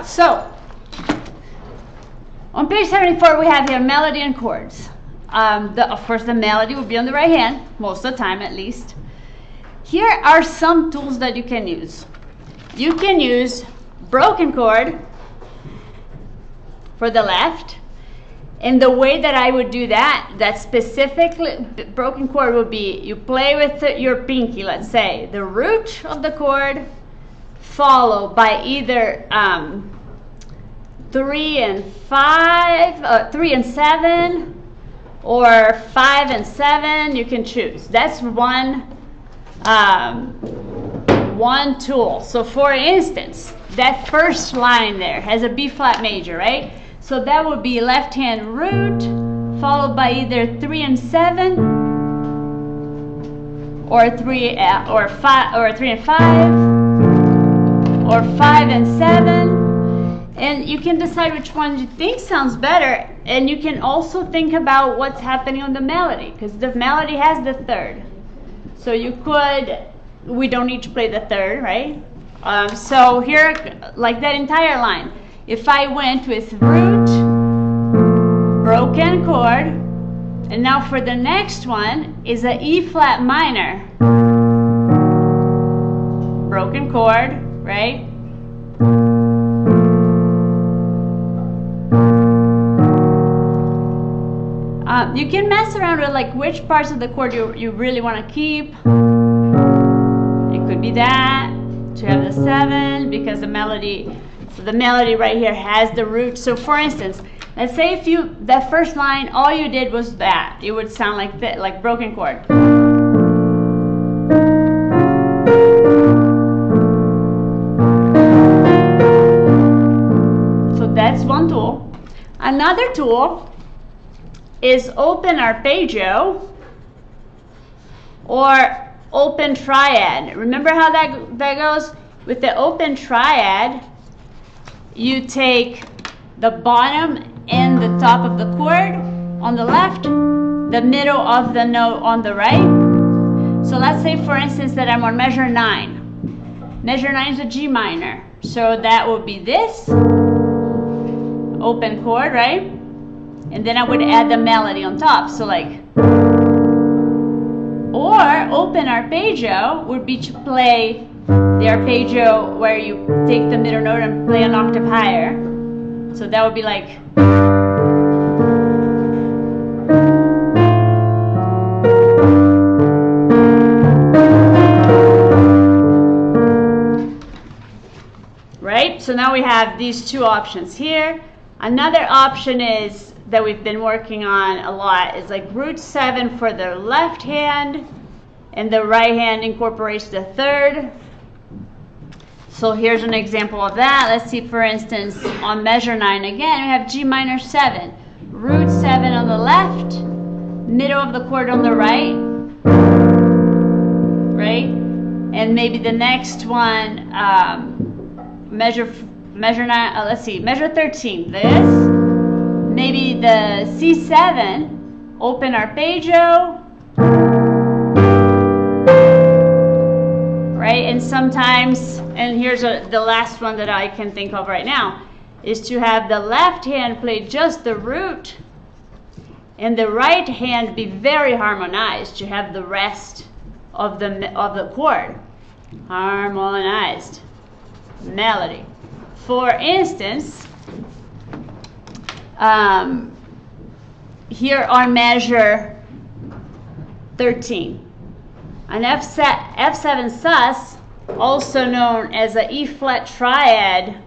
out. So on page 74, we have here melody and chords. Of course, the melody will be on the right hand, most of the time at least. Here are some tools that you can use. You can use broken chord for the left. And the way that I would do that specifically broken chord would be you play with your pinky, let's say, the root of the chord, followed by either 3 and 5, 3 and 7, or 5 and 7. You can choose. That's one tool. So for instance, that first line there has a B flat major, right? So that would be left hand root followed by either 3 and 7 or 3 or 5 or 3 and 5 or 5 and 7, and you can decide which one you think sounds better. And you can also think about what's happening on the melody, because the melody has the third. So you could, we don't need to play the third, right? So here, like that entire line, if I went with root, broken chord, and now for the next one is a E flat minor, broken chord, right? You can mess around with like which parts of the chord you really want to keep. It could be that, to have the 7, because the melody, so the melody right here has the root. So for instance, let's say if you, that first line, all you did was that, it would sound like that, like broken chord. So that's one tool. Another tool is open arpeggio or open triad. Remember how that goes? With the open triad, you take the bottom and the top of the chord on the left, the middle of the note on the right. So let's say, for instance, that I'm on measure 9. Measure 9 is a G minor. So that would be this open chord, right? And then I would add the melody on top. So like, or open arpeggio would be to play the arpeggio where you take the middle note and play an octave higher. So that would be like, right? So now we have these two options here. Another option is that we've been working on a lot is like root 7 for the left hand, and the right hand incorporates the third. So here's an example of that. Let's see, for instance, on measure 9 again, we have G minor 7. Root 7 on the left, middle of the chord on the right, right? And maybe the next one, measure 9, let's see, measure 13, this. Maybe the C7, open arpeggio, right? And sometimes, and here's the last one that I can think of right now, is to have the left hand play just the root and the right hand be very harmonized, to have the rest of the chord harmonized melody. For instance, here on measure 13, an F7 sus, also known as a E flat triad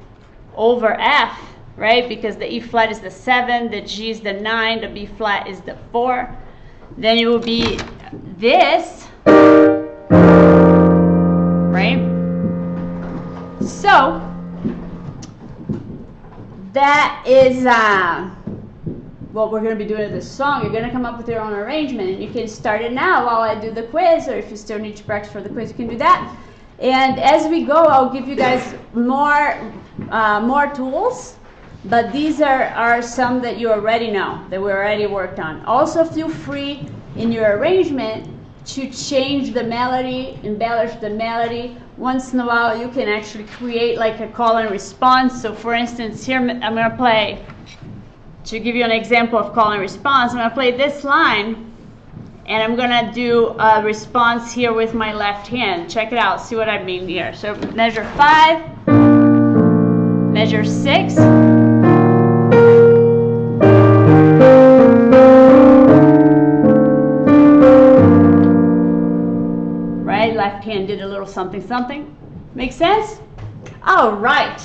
over F, right? Because the E flat is the 7, the G is the 9, the B flat is the 4. Then it will be this, right? So that is what we're going to be doing with this song. You're going to come up with your own arrangement, and you can start it now while I do the quiz, or if you still need to practice for the quiz, you can do that. And as we go, I'll give you guys more tools, but these are some that you already know, that we already worked on. Also, feel free in your arrangement to change the melody, embellish the melody. Once in a while you can actually create like a call and response. So for instance, here I'm going to play, to give you an example of call and response, I'm going to play this line and I'm going to do a response here with my left hand. Check it out, see what I mean here. So measure 5, measure 6, left hand did a little something something. Make sense? All right.